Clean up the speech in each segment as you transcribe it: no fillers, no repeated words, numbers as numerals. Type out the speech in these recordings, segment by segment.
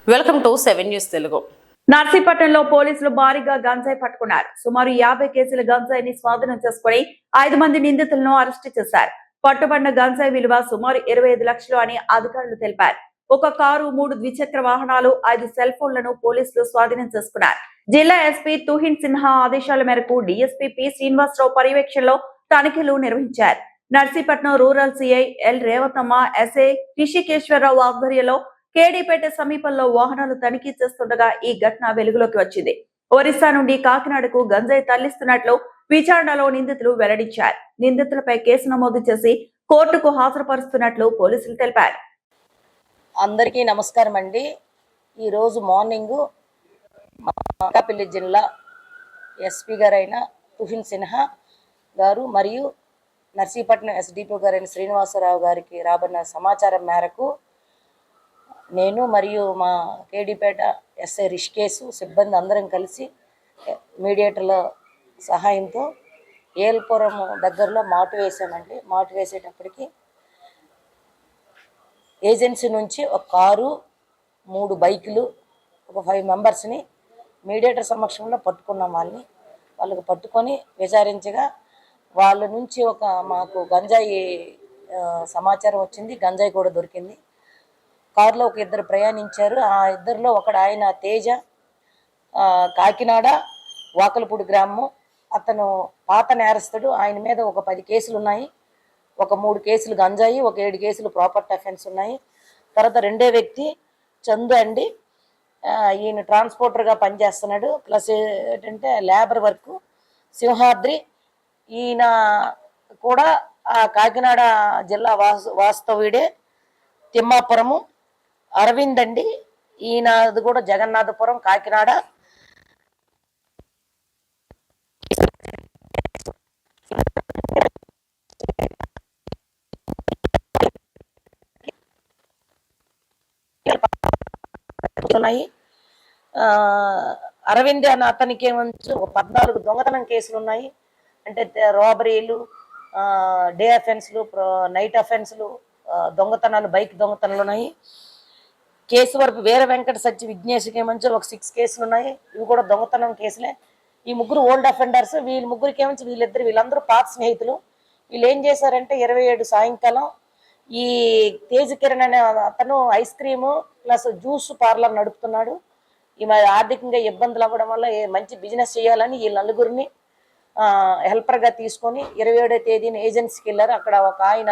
Welcome to 7 news Telugu. నర్సీపట్నంలో పోలీసులు భారీగా గంజాయి పట్టుకున్నారు. సుమారు 50 కేజీల గంజాయిని స్వాధీనం చేసుకుని 5 మంది నిందితులను అరెస్టు చేశారు. పట్టుబడిన గంజాయి విలువ సుమారు 25 లక్షలు అని అధికారులు తెలిపారు. ఒక కారు, 3 ద్విచక్ర వాహనాలు, 5 సెల్ ఫోన్లను పోలీసులు స్వాధీనం చేసుకున్నారు. జిల్లా ఎస్పీ తుహిన్ సిన్హా ఆదేశాల మేరకు డీఎస్పీ పి శ్రీనివాసరావు పర్యవేక్షణలో తనిఖీలు నిర్వహించారు. Narsipatnam rural CI L Revathamma, SI Rishikeswara Rao ఆధ్వర్యంలో కేడీపేట సమీపంలో వాహనాలు తనిఖీ చేస్తుండగా ఈ ఘటన వెలుగులోకి వచ్చింది. ఒరిస్సా నుండి కాకినాడకు గంజాయి తరలిస్తున్నట్లు విచారణలో నిందితులు వెల్లడించారు. నిందితులపై కేసు నమోదు చేసి కోర్టుకు హాజరుపరుస్తున్నట్లు పోలీసులు తెలిపారు. అందరికీ నమస్కారం అండి. ఈరోజు మార్నింగ్ అనకాపల్లి జిల్లా ఎస్పీ గారైన తుహిన్ సిన్హా గారు మరియు నర్సీపట్నం ఎస్డిపి గారైన శ్రీనివాసరావు గారికి రాబడిన సమాచారం మేరకు నేను మరియు మా కేడీపేట ఎస్ఐ రిషికేశ్ సిబ్బంది అందరం కలిసి మీడియేటర్ల సహాయంతో ఏల్పురం దగ్గరలో మాటు వేసామండి. మాటు వేసేటప్పటికి ఏజెన్సీ నుంచి ఒక కారు, 3 బైకులు, ఒక 5 మెంబర్స్ని మీడియేటర్ సమక్షంలో పట్టుకున్నాం. వాళ్ళకి పట్టుకొని విచారించగా వాళ్ళ నుంచి మాకు గంజాయి సమాచారం వచ్చింది. గంజాయి కూడా దొరికింది. కారులో ఒక 2 ప్రయాణించారు. ఆ ఇద్దరిలో ఒకడు ఆయన తేజ, కాకినాడ వాకలపూడి గ్రామం. అతను పాత నేరస్తుడు. ఆయన మీద ఒక 10 కేసులు ఉన్నాయి. ఒక 3 కేసులు గంజాయి, ఒక 7 కేసులు ప్రాపర్టీ అఫెన్స్ ఉన్నాయి. తర్వాత రెండో వ్యక్తి చందు అండి. ఈయన ట్రాన్స్పోర్టర్గా పనిచేస్తున్నాడు. ప్లస్ ఏంటంటే లేబర్ వర్క్. సింహాద్రి ఈయన కూడా కాకినాడ జిల్లా వాస్తవ్యుడే. తిమ్మాపురము అరవింద్ అండి. ఈయనది కూడా జగన్నాథపురం కాకినాడ. అరవింద్ అన్న అతనికి ఏమంచు 14 దొంగతనం కేసులు ఉన్నాయి. అంటే రాబరీలు, డే అఫెన్స్లు, నైట్ అఫెన్స్లు, దొంగతనాలు, బైక్ దొంగతనాలు ఉన్నాయి. కేసు వరకు వీర వెంకట సత్య విఘ్నేష్కి ఏమంచి ఒక 6 కేసులు ఉన్నాయి. ఇవి కూడా దొంగతనం కేసులే. ఈ ముగ్గురు ఓల్డ్ అఫెండర్స్. ముగ్గురికి ఏమంచి వీళ్ళందరూ పాత స్నేహితులు. వీళ్ళు ఏం చేశారంటే 27 సాయంకాలం ఈ తేజ్ కిరణ్ అనే అతను ice cream plus juice parlour నడుపుతున్నాడు. ఈ ఆర్థికంగా ఇబ్బందులు అవ్వడం వల్ల మంచి బిజినెస్ చేయాలని ఈ నలుగురిని హెల్పర్గా తీసుకొని 27వ తేదీన ఏజెన్సీకి వెళ్ళారు. అక్కడ ఒక ఆయన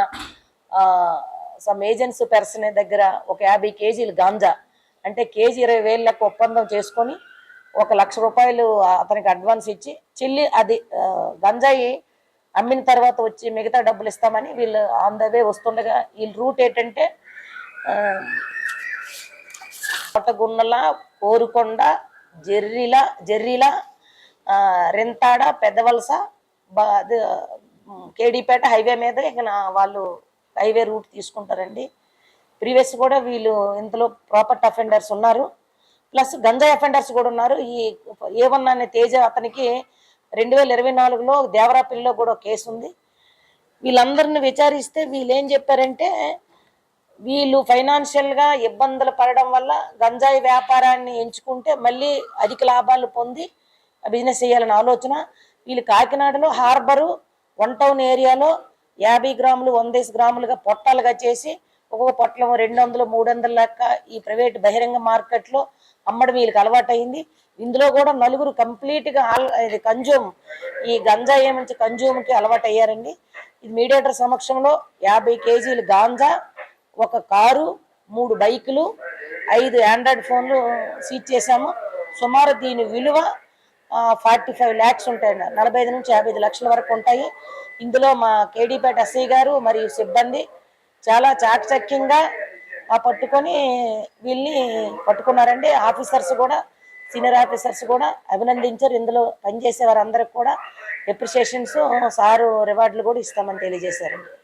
సమ్ ఏజెన్సీ పర్సన్ దగ్గర ఒక 50 కేజీలు గాంజా, అంటే కేజీ 20,000 లెక్క ఒప్పందం చేసుకొని 1,00,000 రూపాయలు అతనికి అడ్వాన్స్ ఇచ్చి చెల్లి అది గంజాయి అమ్మిన తర్వాత వచ్చి మిగతా డబ్బులు ఇస్తామని వీళ్ళు ఆన్ ద వే వస్తుండగా వీళ్ళ రూట్ ఏంటంటే కోటగున్నల, కోరుకొండ, జర్రిల, రెంతాడ, పెద్దవలస, కేడీపేట హైవే మీద ఇక వాళ్ళు హైవే రూట్ తీసుకుంటారండి. ప్రీవియస్ కూడా వీళ్ళు ఇందులో ప్రాపర్టీ అఫెండర్స్ ఉన్నారు, ప్లస్ గంజాయి అఫెండర్స్ కూడా ఉన్నారు. ఈ ఏవన్నా అనే తేజ అతనికి 2024లో దేవరాపల్లిలో కూడా కేసు ఉంది. వీళ్ళందరిని విచారిస్తే వీళ్ళు ఏం చెప్పారంటే వీళ్ళు ఫైనాన్షియల్గా ఇబ్బందులు పడడం వల్ల గంజాయి వ్యాపారాన్ని ఎంచుకుంటే మళ్ళీ అధిక లాభాలు పొంది బిజినెస్ చేయాలని ఆలోచన. వీళ్ళు కాకినాడలో హార్బరు 1 టౌన్ ఏరియాలో 50 గ్రాములు 100 గ్రాములుగా పొట్టాలుగా చేసి ఒక్కొక్క పొట్లం 200, 300 లెక్క ఈ ప్రైవేట్ బహిరంగ మార్కెట్లో అమ్మడం వీళ్ళకి అలవాటు అయింది. ఇందులో కూడా నలుగురు కంప్లీట్గా కన్జ్యూమ్, ఈ గంజా ఏమంచి కన్జ్యూమ్కి అలవాటు అయ్యారండి. ఇది మీడియేటర్ సమక్షంలో 50 కేజీలు గాంజా, ఒక కారు, 3 బైకులు, 5 ఆండ్రాయిడ్ ఫోన్లు సీజ్ చేశాము. సుమారు దీని విలువ 45 lakhs ఉంటాయండి. 45 నుంచి 55 లక్షల వరకు ఉంటాయి. ఇందులో మా కేడీపేట ఎస్ఐ గారు మరియు సిబ్బంది చాలా చాకచక్యంగా పట్టుకొని వీళ్ళని పట్టుకున్నారండి. ఆఫీసర్స్ కూడా, సీనియర్ ఆఫీసర్స్ కూడా అభినందించారు. ఇందులో పనిచేసే వారందరికి కూడా అప్రిషియేషన్స్, సారు రివార్డులు కూడా ఇస్తామని తెలియజేశారండి.